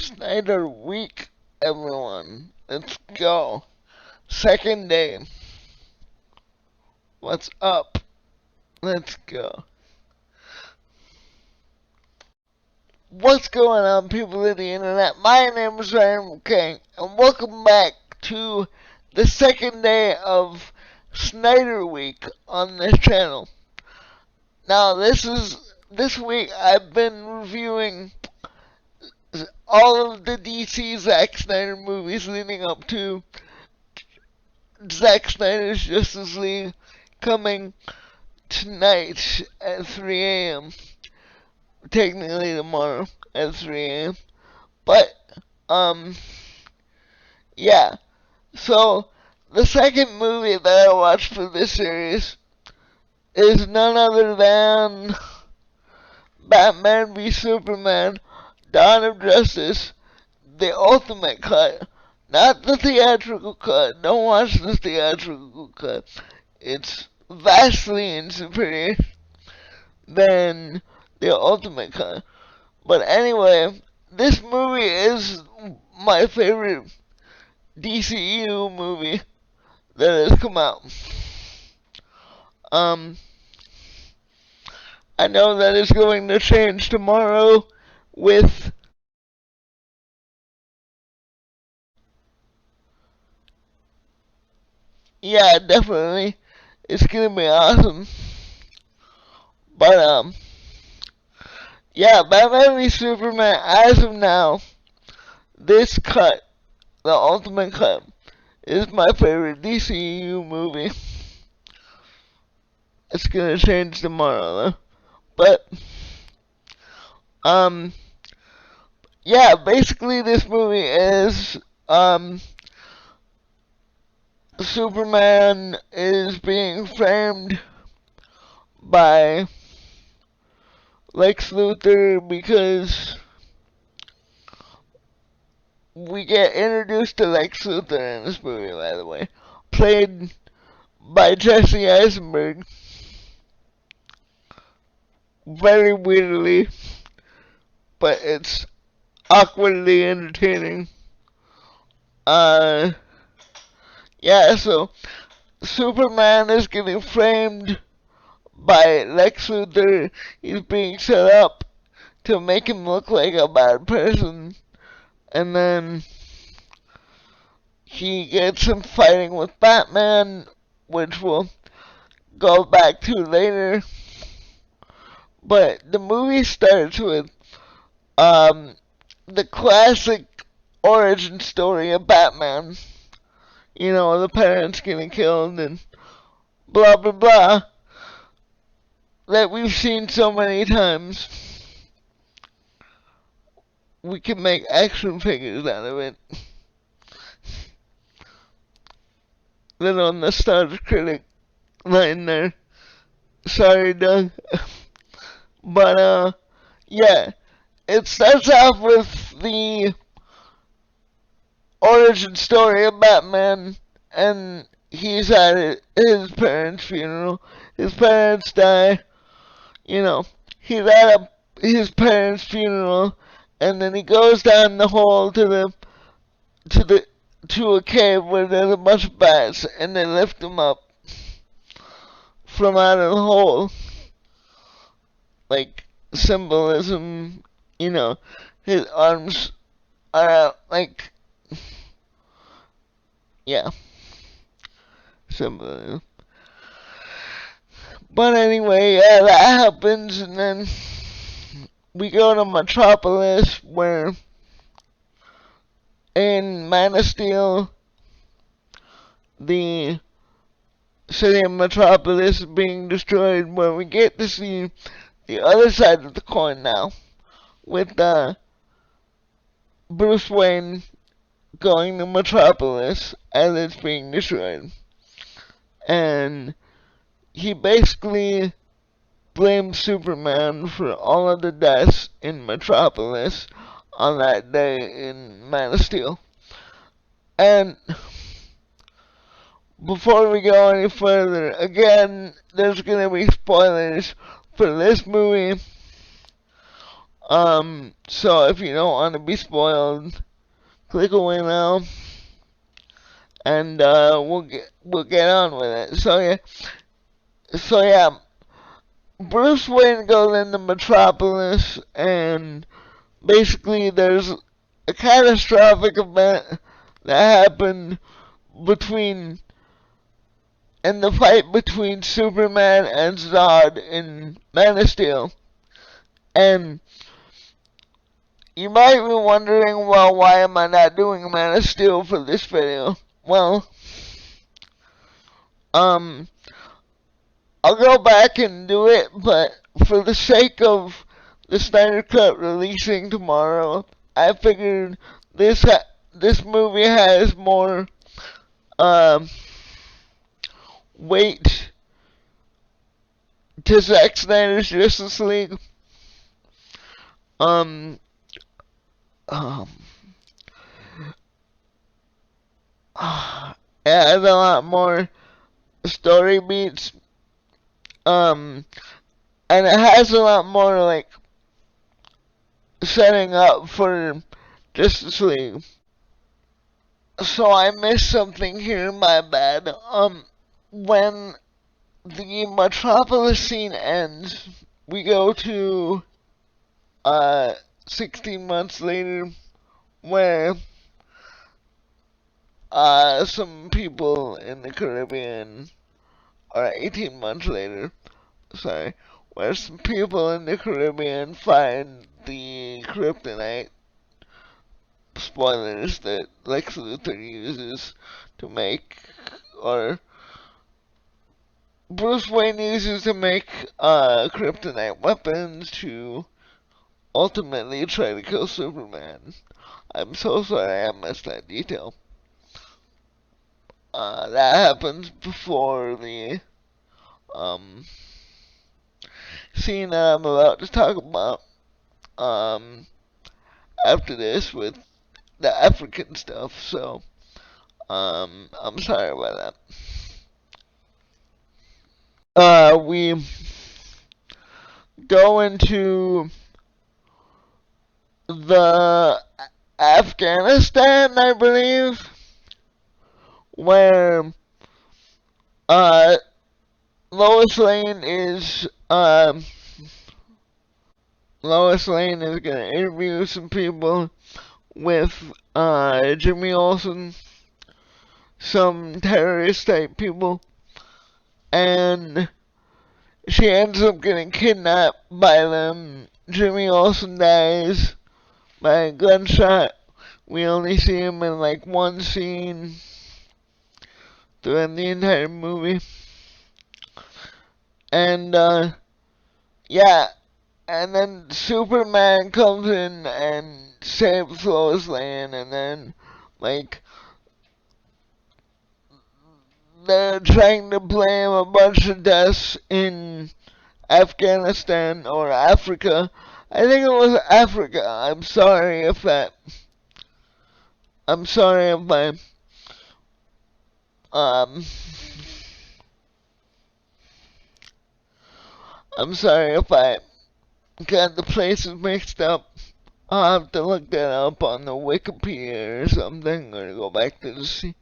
Snyder week, everyone. Let's go. Second day. What's up? Let's go. What's going on, people of the internet? My name is Ryan King, and welcome back to the second day of Snyder week on this channel. Now, this week I've been reviewing all of the DC Zack Snyder movies leading up to Zack Snyder's Justice League coming tonight at 3 a.m. Technically tomorrow at 3 a.m. But, yeah. So, the second movie that I watched for this series is none other than Batman v Superman: Dawn of Justice, the Ultimate Cut. Not the theatrical cut. Don't watch the theatrical cut. It's vastly superior than the Ultimate Cut. But anyway, this movie is my favorite DCEU movie that has come out. I know that it's going to change tomorrow with yeah, definitely. It's gonna be awesome. But yeah, Batman v Superman, as of now, this cut, the Ultimate Cut, is my favorite DCU movie. It's gonna change tomorrow though. But yeah, basically this movie is Superman is being framed by Lex Luthor because we get introduced to Lex Luthor in this movie, by the way, played by Jesse Eisenberg. Very weirdly, but it's awkwardly entertaining. Yeah, so Superman is getting framed by Lex Luthor. He's being set up to make him look like a bad person, and then he gets him fighting with Batman, which we'll go back to later. But the movie starts with the classic origin story of Batman. You know, the parents getting killed and blah blah blah that we've seen so many times. We can make action figures out of it. Little nostalgia critic line there. Sorry, Doug. But yeah, it starts off with the origin story of Batman, and he's at his parents' funeral. His parents die. You know, he's at his parents' funeral, and then he goes down the hole to a cave where there's a bunch of bats, and they lift him up from out of the hole. Like symbolism, you know, his arms are out, like, yeah, symbolism. But anyway, yeah, that happens, and then we go to Metropolis, where in Man of Steel, the city of Metropolis is being destroyed, where we get to see the other side of the coin now, with Bruce Wayne going to Metropolis as it's being destroyed. And he basically blames Superman for all of the deaths in Metropolis on that day in Man of Steel. And before we go any further, again, there's gonna be spoilers for this movie. So if you don't want to be spoiled, click away now, and we'll get on with it. So yeah, Bruce Wayne goes into Metropolis, and basically there's a catastrophic event that happened between in the fight between Superman and Zod in Man of Steel. And you might be wondering, well, why am I not doing Man of Steel for this video? Well, um, I'll go back and do it, but for the sake of the Snyder Cut releasing tomorrow, I figured this movie has more um weight to Zack Snyder's Justice League. Um, um, it has a lot more story beats. Um, and it has a lot more like setting up for Justice League. So I missed something here, my bad. When the Metropolis scene ends, we go to 16 months later, where some people in the Caribbean, or 18 months later, sorry, where some people in the Caribbean find the kryptonite, spoilers, that Lex Luthor uses to make, or Bruce Wayne uses to make kryptonite weapons to ultimately try to kill Superman. I'm so sorry I missed that detail. That happens before the um, scene that I'm about to talk about after this with the African stuff, so I'm sorry about that. We go into the Afghanistan, I believe, where uh, Lois Lane is gonna interview some people with Jimmy Olsen, some terrorist type people, and she ends up getting kidnapped by them. Jimmy Olsen dies by a gunshot. We only see him in like one scene throughout the entire movie. And yeah, and then Superman comes in and saves Lois Lane, and then like they're trying to blame a bunch of deaths in Afghanistan or Africa. I think it was Africa. I'm sorry if um I'm sorry if I got the places mixed up. I'll have to look that up on the Wikipedia or something, or go back to the sea.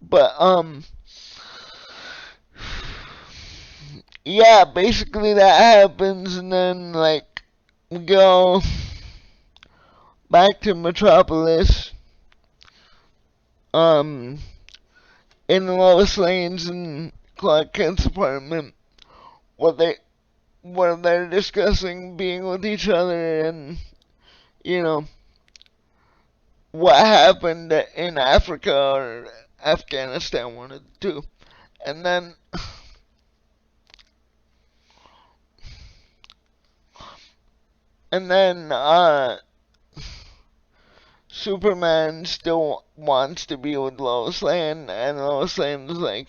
But yeah, basically that happens, and then like we go back to Metropolis, um, in Lois Lane's and Clark Kent's apartment, where they're discussing being with each other, and you know what happened in Africa or Afghanistan, one of the two. And then Superman still wants to be with Lois Lane, and Lois Lane is like,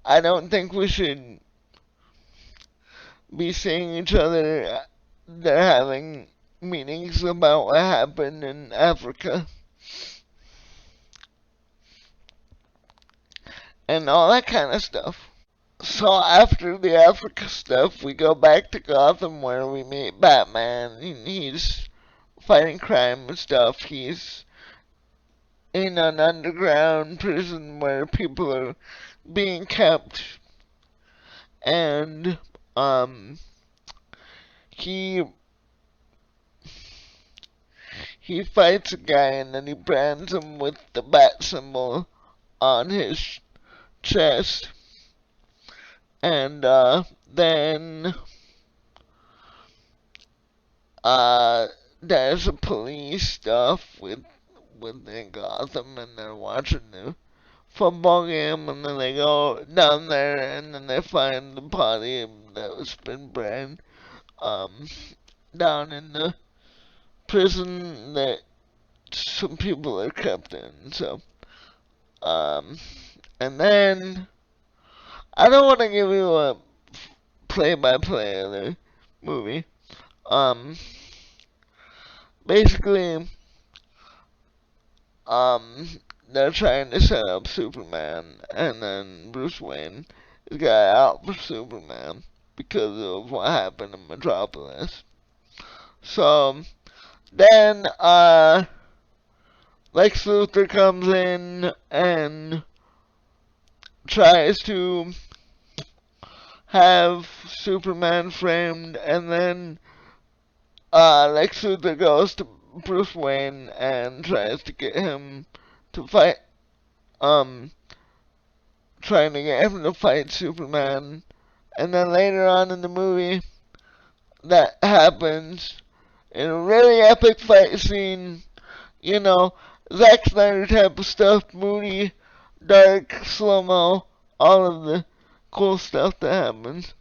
I don't think we should be seeing each other. They're having meetings about what happened in Africa and all that kind of stuff. So after the Africa stuff, we go back to Gotham where we meet Batman, and he's fighting crime and stuff. He's in an underground prison where people are being kept, and he he fights a guy and then he brands him with the bat symbol on his chest, and then there's a police stuff within Gotham, and they're watching the football game, and then they go down there, and then they find the body that was been burned down in the prison that some people are kept in. So, and then I don't want to give you a play-by-play of the movie. Basically, they're trying to set up Superman, and then Bruce Wayne is got out for Superman because of what happened in Metropolis. So then Lex Luthor comes in and tries to have Superman framed, and then Lex Luthor goes to Bruce Wayne and tries to get him to fight, trying to get him to fight Superman. And then later on in the movie, that happens in a really epic fight scene, you know, Zack Snyder type of stuff, moody, dark, slow-mo, all of the cool stuff that happens.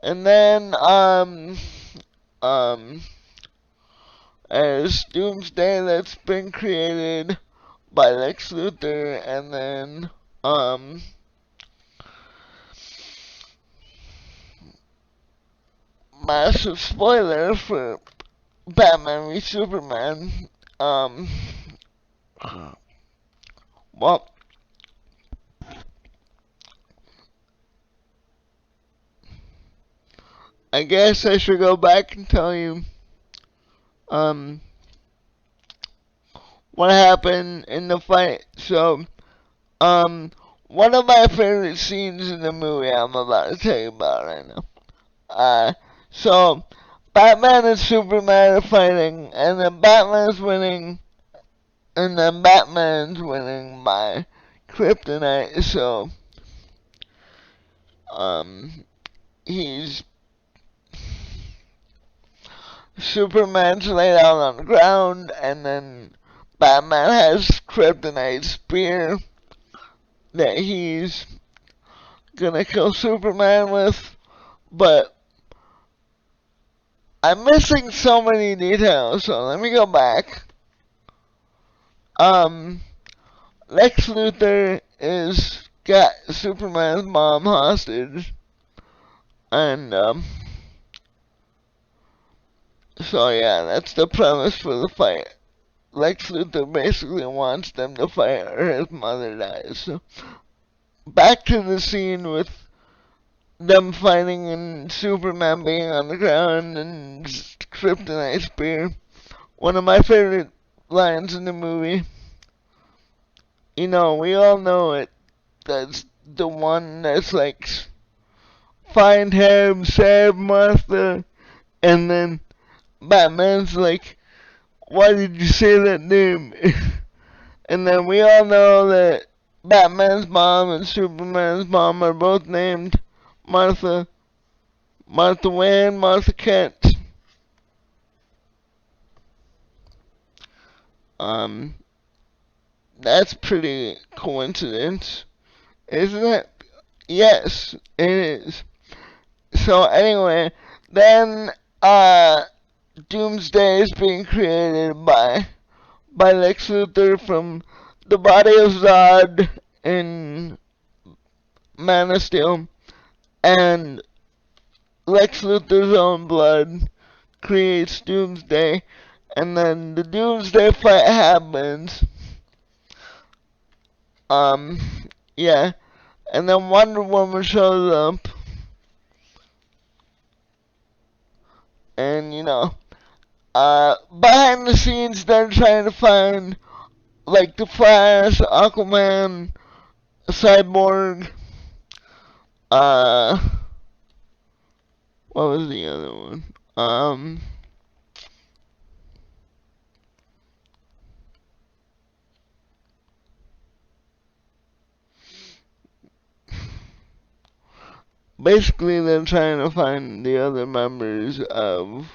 And then, as Doomsday that's been created by Lex Luthor, and then, massive spoiler for Batman v Superman, well, I guess I should go back and tell you, what happened in the fight. So, one of my favorite scenes in the movie I'm about to tell you about right now. So, Batman and Superman are fighting, and then Batman's winning, and then Batman's winning by kryptonite, so, Superman's laid out on the ground, and then Batman has kryptonite spear that he's gonna kill Superman with, but I'm missing so many details, so let me go back. Lex Luthor is got Superman's mom hostage, and, so yeah, that's the premise for the fight. Lex Luthor basically wants them to fight or his mother dies. So, back to the scene with them fighting and Superman being on the ground and kryptonite spear. One of my favorite lines in the movie. You know, we all know it. That's the one that's like, find him, save Martha, and then Batman's like, why did you say that name? And then we all know that Batman's mom and Superman's mom are both named Martha. Martha Wayne, Martha Kent. That's pretty coincidence, isn't it? Yes, it is. So anyway, then, Doomsday is being created by Lex Luthor from the body of Zod in Man of Steel, and Lex Luthor's own blood creates Doomsday, and then the Doomsday fight happens. Yeah, and then Wonder Woman shows up, and behind the scenes they're trying to find like the Flash, Aquaman, Cyborg, uh, what was the other one? Basically they're trying to find the other members of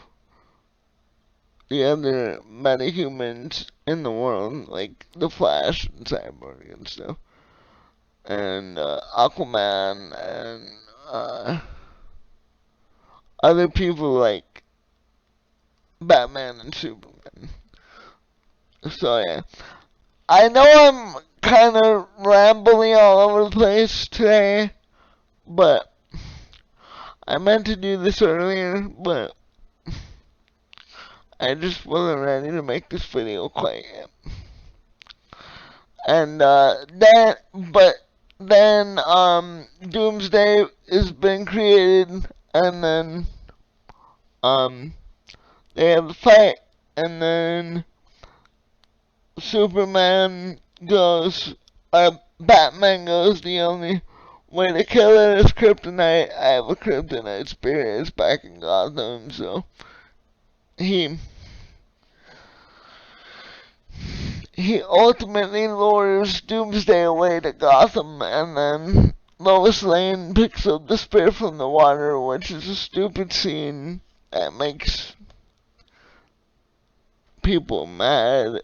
the other metahumans in the world, like the Flash and Cyborg and stuff, and Aquaman and other people like Batman and Superman. So yeah, I know I'm kind of rambling all over the place today, but I meant to do this earlier, but I just wasn't ready to make this video quite yet. And then Doomsday has been created, and then they have a fight, and then Superman goes, Batman goes, the only way to kill it is kryptonite. I have a kryptonite spirit. It's back in Gotham, so he ultimately lures Doomsday away to Gotham, and then Lois Lane picks up the spear from the water, which is a stupid scene that makes people mad.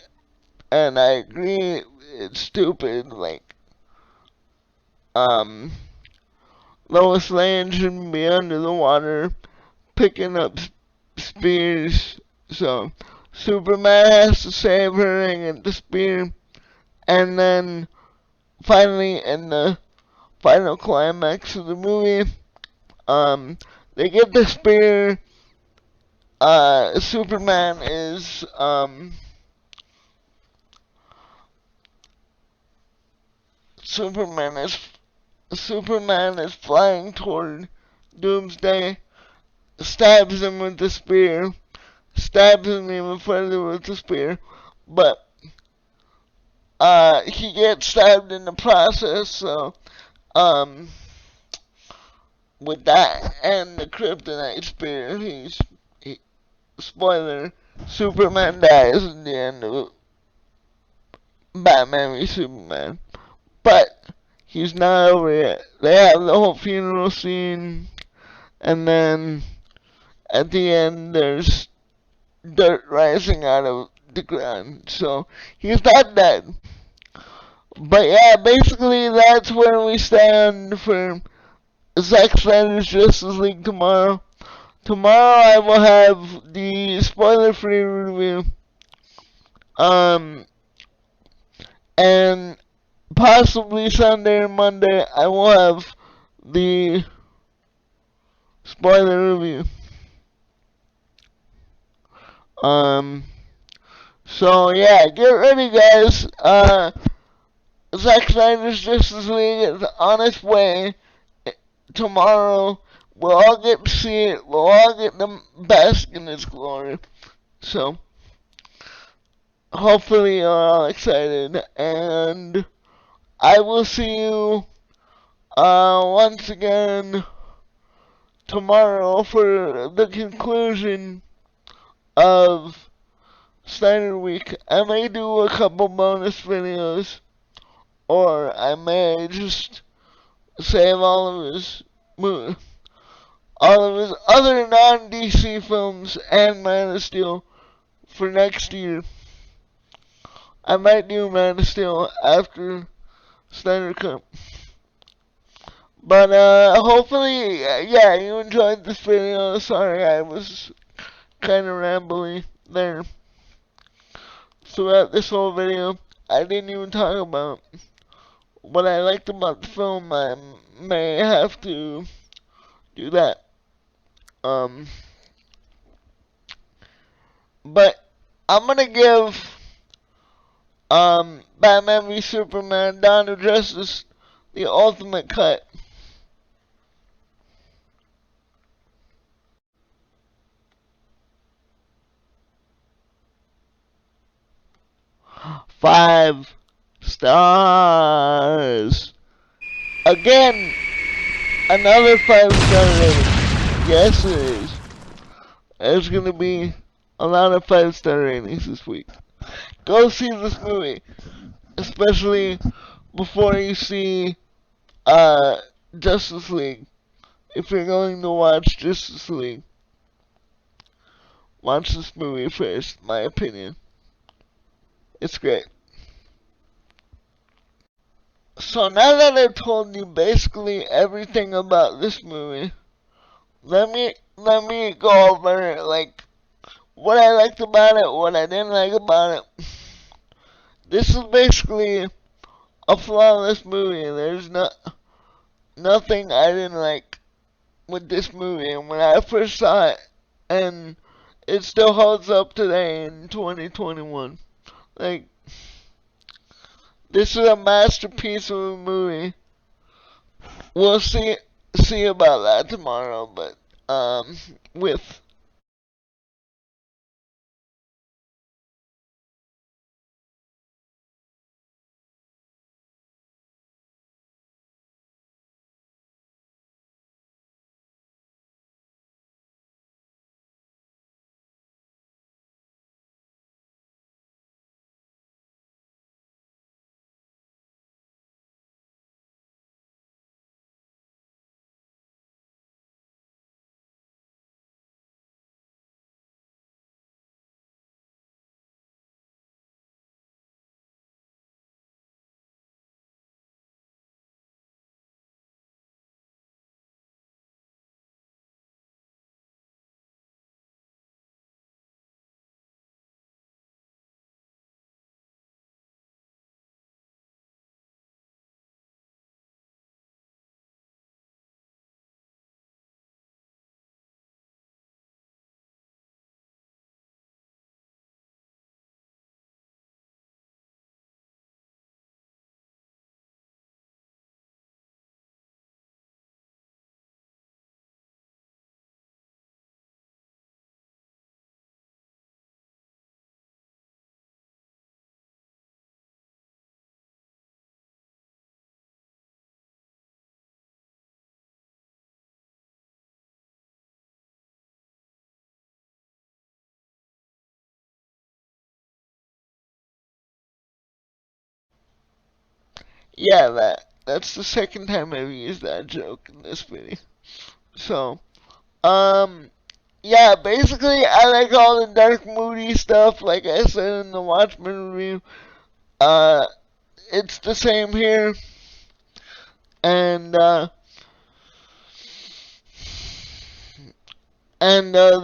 And I agree, it's stupid. Like, Lois Lane shouldn't be under the water picking up spears, so Superman has to save her and get the spear, and then finally in the final climax of the movie, they get the spear. Superman is Superman is flying toward Doomsday, stabs him with the spear, stabs him even further with the spear, but he gets stabbed in the process, so with that and the kryptonite spear, spoiler, Superman dies in the end of Batman v Superman. But he's not over yet. They have the whole funeral scene, and then at the end there's dirt rising out of the ground. So he's not dead. But yeah, basically that's where we stand for Zack Snyder's Justice League tomorrow. Tomorrow I will have the spoiler-free review. And possibly Sunday or Monday I will have the spoiler review. So yeah, get ready guys. Zack Snyder's Justice League is on its way tomorrow. We'll all get to see it. We'll all get to bask in its glory. So, hopefully you're all excited. And I will see you once again tomorrow for the conclusion of Snyder Week. I may do a couple bonus videos, or I may just save all of his other non-DC films and Man of Steel for next year. I might do Man of Steel after Snyder Cut. But hopefully, yeah, you enjoyed this video. Sorry, I was kind of rambly there throughout this whole video. I didn't even talk about what I liked about the film. I may have to do that. But I'm gonna give Batman v Superman: Dawn of Justice the ultimate cut. Five stars. Again, another 5-star rating. Yes, it is. There's gonna be a lot of 5-star ratings this week. Go see this movie, especially before you see Justice League. If you're going to watch Justice League, watch this movie first, my opinion. It's great. So now that I've told you basically everything about this movie, let me go over like what I liked about it, what I didn't like about it. This is basically a flawless movie. There's nothing I didn't like with this movie. And when I first saw it, and it still holds up today in 2021. Like, this is a masterpiece of a movie. We'll see about that tomorrow, but with yeah, that's the second time I've used that joke in this video. So, yeah, basically I like all the dark moody stuff, like I said in the Watchmen review. Uh, it's the same here, and the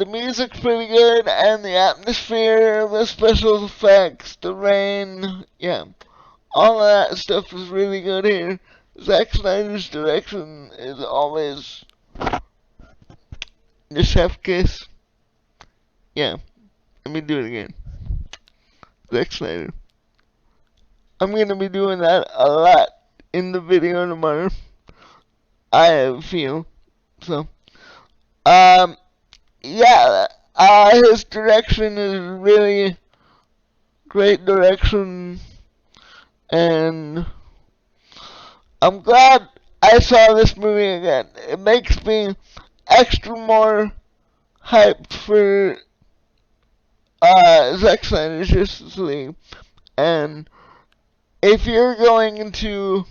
music's pretty good, and the atmosphere, the special effects, the rain, yeah, all of that stuff is really good here. Zack Snyder's direction is always the chef kiss. Yeah, let me do it again. Zack Snyder. I'm gonna be doing that a lot in the video tomorrow. I feel so. Um, yeah, his direction is really great direction, and I'm glad I saw this movie again. It makes me extra more hyped for Zack Snyder's Justice League. And if you're going into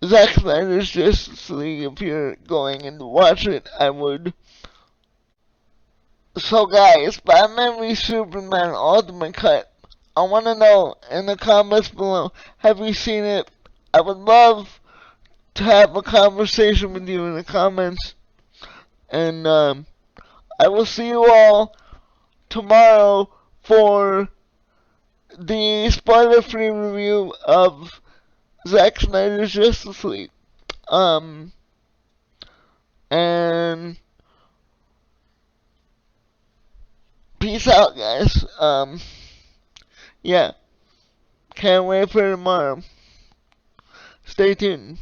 Zack Snyder's Justice League, if you're going in to watch it, I would. So guys, Batman v Superman Ultimate Cut. I want to know in the comments below, have you seen it? I would love to have a conversation with you in the comments. And I will see you all tomorrow for the spoiler-free review of Zack Snyder's Justice League. And peace out, guys. Yeah, can't wait for tomorrow. Stay tuned.